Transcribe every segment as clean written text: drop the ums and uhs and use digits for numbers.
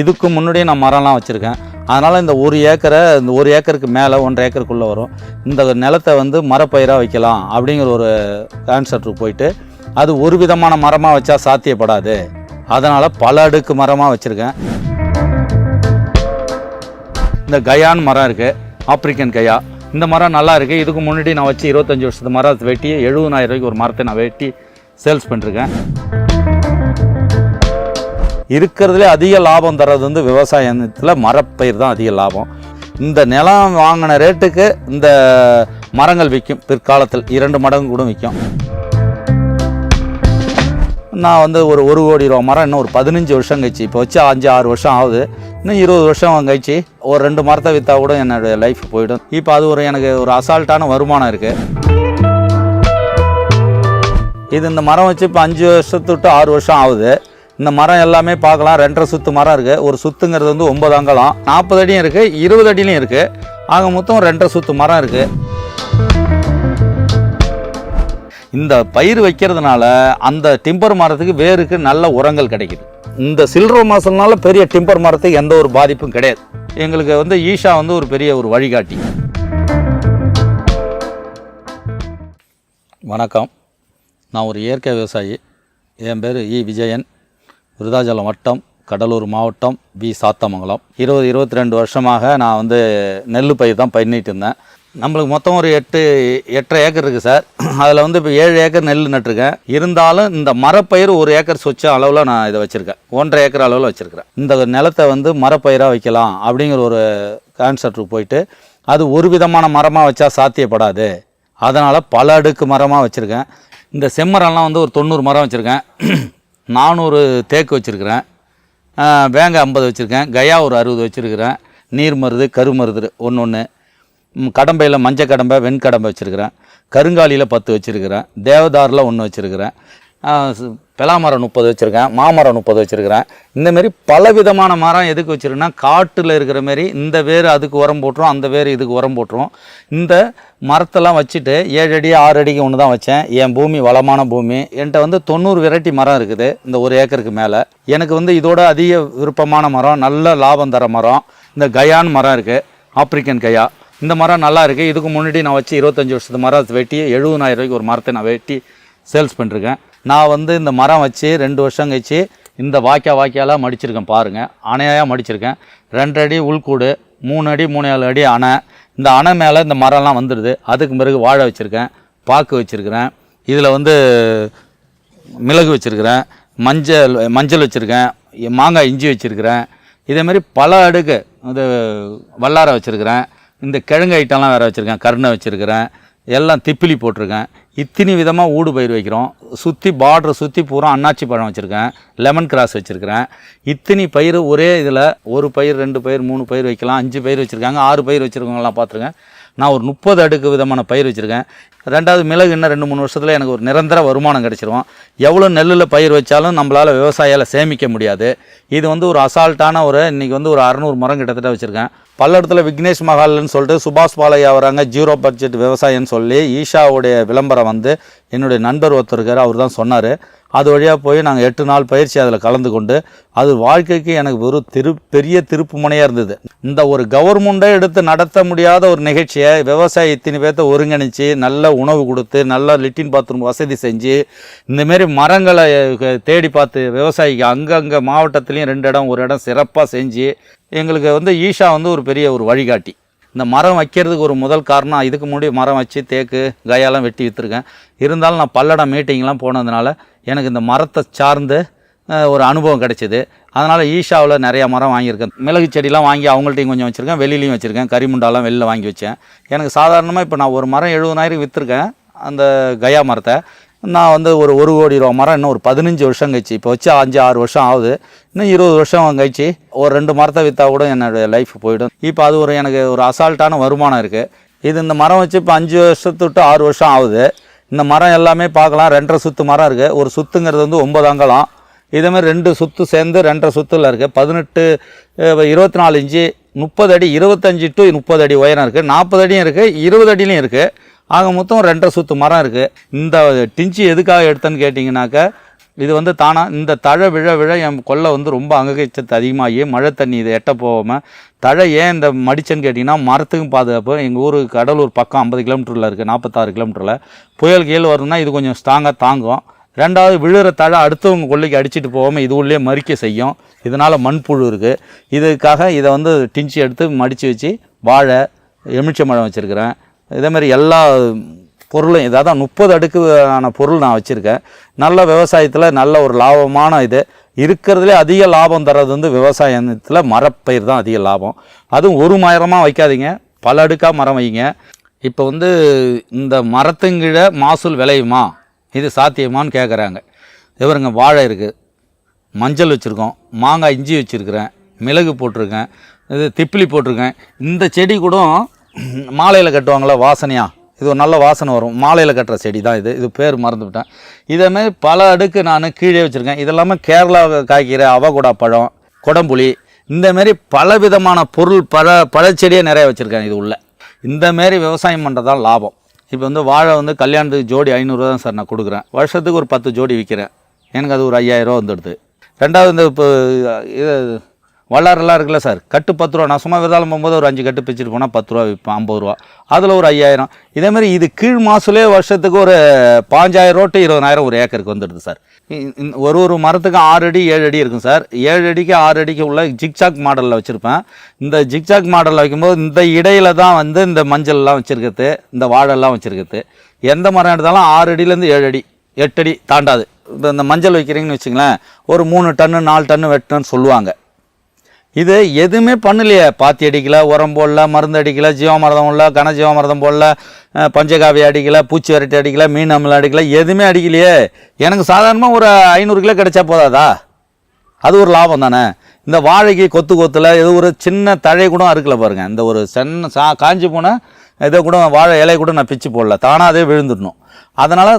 இதுக்கு முன்னாடியே நான் மரம்லாம் வச்சுருக்கேன். அதனால் இந்த ஒரு ஏக்கருக்கு மேலே 1.5 ஏக்கருக்குள்ளே வரும் இந்த நிலத்தை வந்து மரப்பயிராக வைக்கலாம் அப்படிங்கிற ஒரு கான்செப்ட்டுக்கு போயிட்டு, அது ஒரு விதமான மரமாக வச்சா சாத்தியப்படாது, அதனால் பல அடுக்கு மரமாக வச்சுருக்கேன். இந்த கயான் மரம் இருக்குது, ஆப்பிரிக்கன் கயா. இந்த மரம் நல்லா இருக்குது. இதுக்கு முன்னாடி நான் வச்சு 25 வருஷத்து மரத்தை வெட்டி 70,000 ரூபாய்க்கு ஒரு மரத்தை நான் வெட்டி சேல்ஸ் பண்ணிருக்கேன். இருக்கிறதுலே அதிக லாபம் தர்றது வந்து விவசாயத்தில் மரப்பயிர் தான் அதிக லாபம். இந்த நிலம் வாங்கின ரேட்டுக்கு இந்த மரங்கள் விற்கும். பிற்காலத்தில் 2 மடங்கு கூட விற்கும். நான் வந்து ஒரு 1 கோடி ரூபா மரம் இன்னும் ஒரு 15 வருஷம் கழிச்சு, இப்போ வச்சு 5-6 வருஷம் ஆகுது, இன்னும் 20 வருஷம் கழிச்சு ஒரு 2 மரத்தை விற்றா கூட என்னுடைய லைஃப் போயிடும். இப்போ அது எனக்கு ஒரு அசால்ட்டான வருமானம் இருக்குது. இது இந்த மரம் வச்சு இப்போ 5 வருஷத்து 6 வருஷம் ஆகுது. இந்த மரம் எல்லாமே பார்க்கலாம். 2.5 சுத்து மரம் இருக்குது. ஒரு சுத்துங்கிறது வந்து 9 அங்கலம், 40 அடியும் இருக்குது, 20 அடியிலையும் இருக்குது. ஆக மொத்தம் 2.5 சுத்து மரம் இருக்குது. இந்த பயிர் வைக்கிறதுனால அந்த டிம்பர் மரத்துக்கு வேருக்கு நல்ல உரங்கள் கிடைக்குது. இந்த சில்ற மாசம்னால பெரிய டிம்பர் மரத்துக்கு எந்த ஒரு பாதிப்பும் கிடையாது. எங்களுக்கு வந்து ஈஷா வந்து ஒரு பெரிய ஒரு வழிகாட்டி. வணக்கம், நான் ஒரு இயற்கை விவசாயி. என் பேர் விஜயன். விருதாச்சலம் வட்டம், கடலூர் மாவட்டம், சாத்தமங்கலம். 22 வருஷமாக நான் வந்து நெல் பயிர் தான் பண்ணிட்டு இருந்தேன். நம்மளுக்கு மொத்தம் ஒரு 8.5 ஏக்கர் இருக்குது சார். அதில் வந்து இப்போ 7 ஏக்கர் நெல் நட்டுருக்கேன். இருந்தாலும் இந்த மரப்பயிர் 1 ஏக்கர் சொச்ச அளவில் நான் இதை வச்சுருக்கேன். 1.5 ஏக்கர் அளவில் வச்சுருக்கிறேன். இந்த நிலத்தை வந்து மரப்பயிராக வைக்கலாம் அப்படிங்கிற ஒரு கான்செப்ட்டுக்கு போயிட்டு, அது ஒரு விதமான மரமாக வச்சா சாத்தியப்படாது, அதனால் பல அடுக்கு மரமாக வச்சுருக்கேன். இந்த செம்மரம்லாம் வந்து ஒரு 90 மரம் வச்சுருக்கேன். 400 தேக்கு வச்சுருக்கிறேன். வேங்க 50 வச்சுருக்கேன். கயா ஒரு 60 வச்சுருக்கிறேன். நீர் மருது, கருமருது ஒன்று. கடம்பையில் மஞ்சள் கடம்பை, வெண்கடம்பை வச்சுருக்கிறேன். கருங்காலியில் 10 வச்சுருக்கிறேன். தேவதாரில் 1 வச்சுருக்கிறேன். பெலாமரம் 30 வச்சுருக்கேன். மாமரம் 30 வச்சுருக்கிறேன். இந்தமாரி பல விதமான மரம் எதுக்கு வச்சுருக்கேன்னா, காட்டில் இருக்கிற மாரி இந்த வேர் அதுக்கு உரம் போட்டுரும், அந்த வேர் இதுக்கு உரம் போட்டுரும். இந்த மரத்தெல்லாம் வச்சுட்டு 7 அடி 6 அடிக்கு ஒன்று தான் வச்சேன். என் பூமி வளமான பூமி. என்கிட்ட வந்து 90 வெரைட்டி மரம் இருக்குது. இந்த 1 ஏக்கருக்கு மேலே எனக்கு வந்து இதோட அதிக விருப்பமான மரம், நல்ல லாபம் தர மரம் இந்த கயான் மரம் இருக்குது, ஆப்பிரிக்கன் கயா. இந்த மரம் நல்லா இருக்குது. இதுக்கு முன்னாடி நான் வச்சு 25 வருஷத்து மரத்தை வெட்டி 70,000 ரூபாய்க்கு ஒரு மரத்தை நான் வெட்டி சேல்ஸ் பண்ணிருக்கேன். நான் வந்து இந்த மரம் வச்சு 2 வருஷம் கழிச்சு இந்த வாய்க்காலாம் மடிச்சிருக்கேன். பாருங்கள், அணையாக மடிச்சிருக்கேன். 2 அடி உள்கூடு, 3 அடி 3-4 அடி அணை. இந்த அணை மேலே இந்த மரம்லாம் வந்துடுது. அதுக்கு பிறகு வாழை வச்சுருக்கேன், பாக்கு வச்சுருக்கிறேன். இதில் வந்து மிளகு வச்சுருக்கிறேன், மஞ்சள் வச்சுருக்கேன், மாங்காய் இஞ்சி வச்சுருக்கிறேன். இதேமாரி பல அடுக்கு இது வல்லாரை வச்சுருக்கிறேன். இந்த கிழங்கு ஐட்டம்லாம் வேறு வச்சுருக்கேன். கருணை வச்சுருக்கிறேன். எல்லாம் திப்பிலி போட்டிருக்கேன். இத்தனி விதமாக ஊடு பயிர் வைக்கிறோம். சுற்றி பார்டர் சுற்றி பூரா அன்னாச்சி பழம் வச்சுருக்கேன். லெமன் கிராஸ் வச்சுருக்கிறேன். இத்தனி பயிர் ஒரே இதில் 1 பயிர் 2 பயிர் 3 பயிர் வைக்கலாம். 5 பயிர் வச்சுருக்காங்க, 6 பயிர் வச்சுருக்கவங்களாம் பார்த்துருக்கேன். நான் ஒரு 30 அடுக்கு விதமான பயிர் வச்சுருக்கேன். 2வது மிளகு இன்னும் 2-3 வருஷத்தில் எனக்கு ஒரு நிரந்தர வருமானம் கிடச்சிரும். எவ்வளோ நெல்லில் பயிர் வச்சாலும் நம்மளால் விவசாயியால் சேமிக்க முடியாது. இது வந்து ஒரு அசால்ட்டான இன்றைக்கி வந்து ஒரு 600 மரம் கிட்டத்தட்ட வச்சுருக்கேன். பல்லடத்தில் விக்னேஷ் மஹால்னு சொல்லிட்டு சுபாஷ் பாலையா வராங்க, 0 பட்ஜெட் விவசாயம்னு சொல்லி ஈஷாவுடைய விளம்பரம் வந்து என்னுடைய நண்பர் ஒருத்தர் இருக்கார், அவர் தான் சொன்னார். அது வழியாக போய் நாங்கள் 8 நாள் பயிற்சி அதில் கலந்து கொண்டு, அது வாழ்க்கைக்கு எனக்கு ஒரு பெரிய திருப்பு முனையாக இருந்தது. இந்த ஒரு கவர்மெண்ட்டை எடுத்து நடத்த முடியாத ஒரு நிகழ்ச்சியை விவசாயி இத்தனை பேர்த்த ஒருங்கிணைச்சு நல்ல உணவு கொடுத்து, நல்ல லிட்டின் பாத்ரூம் வசதி செஞ்சு, இந்தமாரி மரங்களை தேடி பார்த்து விவசாயிக்கு அங்கங்கே மாவட்டத்துலேயும் 2 இடம் 1 இடம் சிறப்பாக செஞ்சு எங்களுக்கு வந்து ஈஷா வந்து ஒரு பெரிய ஒரு வழிகாட்டி. இந்த மரம் வைக்கிறதுக்கு ஒரு முதல் காரணம், இதுக்கு முன்னாடி மரம் வச்சு தேக்கு கயாலாம் வெட்டி விற்றுருக்கேன். இருந்தாலும் நான் பல்லடம் மீட்டிங்லாம் போனதுனால எனக்கு இந்த மரத்தை சார்ந்து ஒரு அனுபவம் கிடைச்சிது. அதனால் ஈஷாவில் நிறையா மரம் வாங்கியிருக்கேன். மிளகு செடிலாம் வாங்கி அவங்கள்ட்டையும் கொஞ்சம் வச்சுருக்கேன், வெளியிலையும் வச்சுருக்கேன். கரிமுண்டாலாம் வெளியில் வாங்கி வச்சேன். எனக்கு சாதாரணமாக இப்போ நான் ஒரு மரம் 70,000 விற்றுருக்கேன். அந்த கயா மரத்தை நான் வந்து ஒரு 1 கோடி ரூபா மரம் இன்னும் ஒரு 15 வருஷம் கழிச்சு, இப்போ வச்சு 5-6 வருஷம் ஆகுது, இன்னும் 20 வருஷம் கழிச்சு ஒரு 2 மரத்தை விற்றா கூட என்னுடைய லைஃப் போயிடும். இப்போ அது எனக்கு ஒரு அசால்ட்டான வருமானம் இருக்குது. இது இந்த மரம் வச்சு இப்போ 5 வருஷத்து 6 வருஷம் ஆகுது. இந்த மரம் எல்லாமே பார்க்கலாம். 2.5 சுத்து மரம் இருக்குது. ஒரு சுத்துங்கிறது வந்து 9 அங்கலம். இதேமாதிரி 2 சுத்து சேர்ந்து 2.5 சுத்தில் இருக்குது. 18 24 இன்ச்சு, 30 அடி, 25 to 30 அடி உயரம் இருக்குது. 40 அடியும் இருக்குது, 20 அடியிலையும் இருக்குது. ஆக மொத்தம் 2.5 சுத்து மரம் இருக்குது. இந்த டிஞ்சி எதுக்காக எடுத்தேன்னு கேட்டிங்கனாக்கா, இது வந்து தானாக இந்த தழை விழ விழ என் கொல்லை வந்து ரொம்ப அங்ககைச்சத்து அதிகமாகி மழை தண்ணி இதை எட்ட போகாமல் தழை ஏன் இந்த மடிச்சேன்னு கேட்டிங்கன்னா மரத்துக்கும் பாதுகாப்பு. எங்கள் ஊர் கடலூர் பக்கம் 50 கிலோமீட்டரில் இருக்குது, 46 கிலோமீட்டரில் புயல் கீழ் வருதுன்னா இது கொஞ்சம் ஸ்ட்ராங்காக தாங்கும். ரெண்டாவது விழுற தழை அடுத்தவங்க கொல்லைக்கு அடிச்சுட்டு போகாமல் இது உள்ளே மறிக்க செய்யும். இதனால் மண்புழு இருக்குது. இதுக்காக இதை வந்து டிஞ்சி எடுத்து மடித்து வச்சு வாழை எலுமிச்சம்பழம் வச்சுருக்கிறேன். இதேமாதிரி எல்லா பொருளும் இதாக 30 அடுக்கான பொருள் நான் வச்சுருக்கேன். நல்ல விவசாயத்தில் நல்ல ஒரு லாபமான இது இருக்கிறதுலே அதிக லாபம் தர்றது வந்து விவசாயத்தில் மரப்பயிர் தான் அதிக லாபம். அதுவும் ஒரு மரமாக வைக்காதீங்க, பல அடுக்காக மரம் வைங்க. இப்போ வந்து இந்த மரத்துங்கிழ மாசூல் விளையுமா, இது சாத்தியமானு கேட்குறாங்க. இவருங்க வாழை இருக்குது, மஞ்சள் வச்சுருக்கோம், மாங்காய் இஞ்சி வச்சுருக்கிறேன், மிளகு போட்டிருக்கேன், இது திப்பிலி போட்டிருக்கேன். இந்த செடி கூட மாலையில் கட்டுவாங்களா வாசனையாக, இது ஒரு நல்ல வாசனை வரும், மாலையில் கட்டுற செடி தான் இது பேர் மறந்துவிட்டேன். இதேமாதிரி பல அடுக்கு நான் கீழே வச்சுருக்கேன். இதெல்லாமல் கேரளா காய்க்கிற அவகோடா பழம், கொடம்புளி, இந்தமாரி பல விதமான பொருள் பழச்செடியை நிறைய வச்சுருக்கேன் இது உள்ள. இந்தமாரி விவசாயம் பண்ணுறதான் லாபம். இப்போ வந்து வாழை வந்து கல்யாணத்துக்கு ஜோடி 500 தான் சார் நான் கொடுக்குறேன். வருஷத்துக்கு ஒரு 10 ஜோடி விற்கிறேன். எனக்கு அது ஒரு 5000 வந்துடுது. ரெண்டாவது இந்த இப்போ இது வல்லாரெல்லாம் இருக்குல்ல சார், கட்டு 10 ரூபா. நான் சும்மா விருதாலம் போகும்போது ஒரு 5 கட்டு பிச்சுட்டு போனால் 10 ரூபா விற்பேன், 50 ரூபா. அதில் ஒரு 5000. இதேமாதிரி இது கீழ் மாசுலே வருஷத்துக்கு ஒரு 5000 to 20000 ஒரு ஏக்கருக்கு வந்துடுது சார். ஒரு மரத்துக்கு 6 அடி 7 அடி இருக்கும் சார். 7 அடிக்கு 6 அடிக்கு உள்ள ஜிக்சாக் மாடலில் வச்சுருப்பேன். இந்த ஜிக்சாக் மாடலில் வைக்கும்போது இந்த இடையில தான் வந்து இந்த மஞ்சள்லாம் வச்சுருக்கிறது, இந்த வாழெல்லாம் வச்சுருக்கிறது. எந்த மரம் எடுத்தாலும் 6 அடியிலேருந்து 7 அடி 8 அடி தாண்டாது. இப்போ இந்த மஞ்சள் வைக்கிறீங்கன்னு வச்சுங்களேன், ஒரு 3 டன்னு 4 டன்னு வெட்டணும்னு சொல்லுவாங்க. இது எதுவுமே பண்ணலையே, பாத்தி அடிக்கல, உரம் போடல, மருந்து அடிக்கல, ஜீவாமிரதம் இல்லை, கனஜீவாமிரதம் போடல, பஞ்சகாவி அடிக்கல, பூச்சி விரட்டி அடிக்கல, மீன் அமிலம் அடிக்கல, எதுவுமே அடிக்கலையே. எனக்கு சாதாரணமாக ஒரு 500 கிலோ கிடைச்சா போதாதா? அது ஒரு லாபம் தானே. இந்த வாழைக்கு கொத்தில் இது ஒரு சின்ன தழை கூட அறுக்கல பாருங்கள். இந்த ஒரு காஞ்சி போன இதை கூட வாழை இலை கூட நான் பிச்சு போடல, தானாக அதே விழுந்துடணும். அதனால்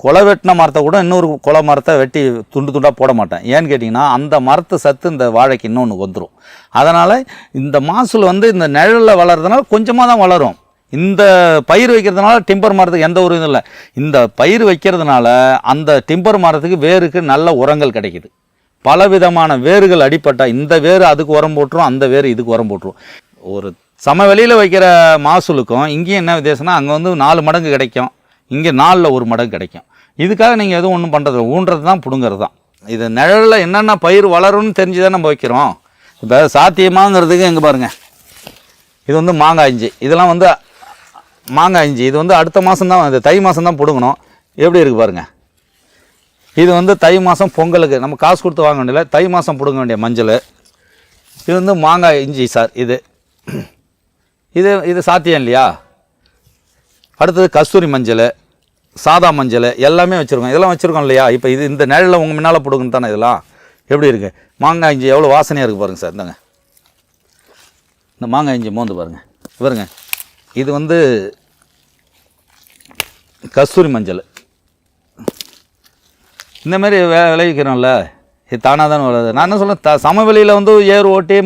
கொலை வெட்டின மரத்தை கூட இன்னொரு கொலை மரத்தை வெட்டி துண்டு துண்டாக போட மாட்டேன். ஏன்னு கேட்டிங்கன்னா அந்த மரத்து சத்து இந்த வாழைக்கு இன்னொன்று வந்துடும். அதனால் இந்த மாசூல் வந்து இந்த நிழலில் வளர்றதுனால கொஞ்சமாக தான் வளரும். இந்த பயிர் வைக்கிறதுனால டிம்பர் மரத்துக்கு எந்த ஒரு இதுவும் இல்லை. இந்த பயிர் வைக்கிறதுனால அந்த டிம்பர் மரத்துக்கு வேருக்கு நல்ல உரங்கள் கிடைக்கிது. பலவிதமான வேர்கள் அடிப்பட்டால் இந்த வேர் அதுக்கு உரம் போட்டுரும், அந்த வேர் இதுக்கு உரம் போட்டுரும். ஒரு சமவெளியில் வைக்கிற மாசூலுக்கும் இங்கேயும் என்ன வித்தியாசம்னா, அங்கே வந்து 4 மடங்கு கிடைக்கும், இங்கே 4ல் 1 மடங்கு கிடைக்கும். இதுக்காக நீங்கள் எதுவும் ஒன்றும் பண்ணுறது, ஊன்றது தான் பிடுங்கிறது தான். இது நிழலில் என்னென்ன பயிர் வளரும்னு தெரிஞ்சு தான் நம்ம வைக்கிறோம். இப்போ சாத்தியமாங்கிறதுக்கு எங்கே பாருங்கள், இது வந்து மாங்காய் இஞ்சி, இதெல்லாம் வந்து மாங்காய் இஞ்சி. இது வந்து அடுத்த மாதம் தான், இது தை மாதம் தான் பிடுங்கணும். எப்படி இருக்குது பாருங்கள். இது வந்து தை மாதம் பொங்கலுக்கு நம்ம காசு கொடுத்து வாங்க வேண்டியதில்லை, தை மாதம் பிடுங்க வேண்டிய மஞ்சள். இது வந்து மாங்காய் இஞ்சி சார். இது சாத்தியம் இல்லையா? அடுத்தது கஸ்தூரி மஞ்சள், சாதா மஞ்சள் எல்லாமே வச்சுருக்கோம். இதெல்லாம் வச்சுருக்கோம் இல்லையா? இப்போ இது இந்த நிழலில் உங்கள் முன்னால் போடுங்கன்னு தானே. இதெல்லாம் எப்படி இருக்குது? மாங்காய் இஞ்சி எவ்வளோ வாசனையாக இருக்குது பாருங்கள் சார். இந்தாங்க இந்த மாங்காய் இஞ்சி மோந்து பாருங்கள். பாருங்க, இது வந்து கஸ்தூரி மஞ்சள். இந்தமாரி விளைவிக்கிறோம்ல, இது தானாக தானே வளருது. நான் என்ன சொல்கிறேன், சமவெளியில் வந்து ஏர் ஓட்டி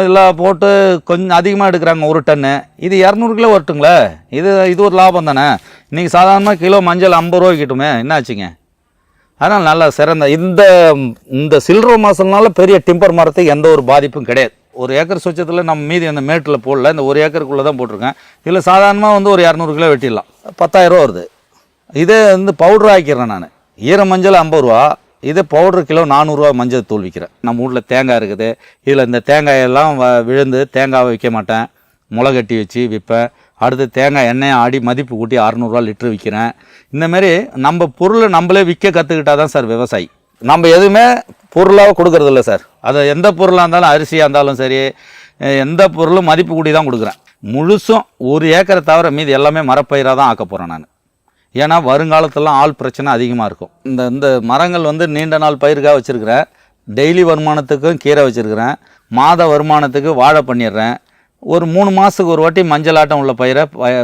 எல்லாம் போட்டு கொஞ்சம் அதிகமாக எடுக்கிறாங்க 1 டன்னு. இது 200 கிலோ வரட்டுங்களே. இது ஒரு லாபம் தானே. இன்றைக்கி சாதாரணமாக கிலோ மஞ்சள் 50 ரூபா கிட்டுமே, என்ன ஆச்சுங்க? அதனால் நல்லா சிறந்த இந்த சில்லற மாதம்னால பெரிய டிம்பர் மரத்துக்கு எந்த ஒரு பாதிப்பும் கிடையாது. 1 ஏக்கர் சொச்சத்தில் நம்ம மீதி அந்த மேட்டில் போடல, இந்த 1 ஏக்கருக்குள்ளே தான் போட்டிருக்கேன். இதில் சாதாரணமாக வந்து ஒரு 200 கிலோ வெட்டிடலாம், 10000 ரூபா வருது. இதே வந்து பவுட்ரு ஆக்கிடுறேன் நான். ஈர மஞ்சள் 50 ரூபா, இதே பவுட்ரு கிலோ 400 ரூபா மஞ்சள் தூள் விற்கிறேன். நம்ம வீட்டில் தேங்காய் இருக்குது, இதில் இந்த தேங்காயெல்லாம் விழுந்து தேங்காவை விற்க மாட்டேன், முளை கட்டி வச்சு விற்பேன். அடுத்து தேங்காய் எண்ணெயை ஆடி மதிப்பு கூட்டி 600 ரூபா லிட்டரு விற்கிறேன். இந்தமாரி நம்ம பொருளை நம்மளே விற்க கற்றுக்கிட்டா தான் சார் விவசாயி. நம்ம எதுவுமே பொருளாக கொடுக்கறதில்ல சார். அது எந்த பொருளாக இருந்தாலும், அரிசியாக இருந்தாலும் சரி, எந்த பொருளும் மதிப்பு கூட்டி தான் கொடுக்குறேன். முழுசும் 1 ஏக்கரை தவிர மீது எல்லாமே மரப்பயிராக தான் ஆக்க போகிறேன் நான். ஏன்னா வருங்காலத்திலாம் ஆள் பிரச்சனை அதிகமாக இருக்கும். இந்த மரங்கள் வந்து நீண்ட நாள் பயிருக்காக வச்சுருக்கிறேன். டெய்லி வருமானத்துக்கும் கீரை வச்சுருக்கிறேன். மாத வருமானத்துக்கு வாழை பண்ணிடுறேன். ஒரு 3 மாதத்துக்கு ஒரு வாட்டி மஞ்சள் ஆட்டம் உள்ள பயிரை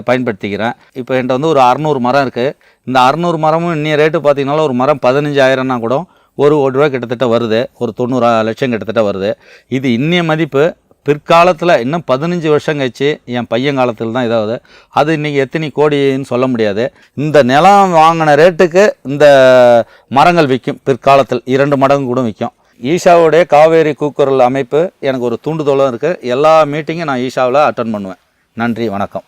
பயன்படுத்திக்கிறேன். இப்போ என்கிட்ட வந்து ஒரு 600 மரம் இருக்குது. இந்த 600 மரமும் இன்னைய ரேட்டு பார்த்திங்கனாலும் ஒரு மரம் 15000னா கூட 1 கோடி ரூபா கிட்டத்தட்ட வருது, ஒரு 90 லட்சம் கிட்டத்தட்ட வருது. இது இன்னைய மதிப்பு. பிற்காலத்தில் இன்னும் 15 வருஷம் கழிச்சு என் பையன் காலத்தில் தான் இதாவது அது இன்றைக்கி எத்தனை கோடின்னு சொல்ல முடியாது. இந்த நிலம் வாங்கின ரேட்டுக்கு இந்த மரங்கள் விற்கும், பிற்காலத்தில் 2 மடங்கு கூட விற்கும். ஈஷாவுடைய காவேரி கூக்குரல் அமைப்பு எனக்கு ஒரு தூண்டுதலும் இருக்குது. எல்லா மீட்டிங்கும் நான் ஈஷாவில் அட்டன் பண்ணுவேன். நன்றி, வணக்கம்.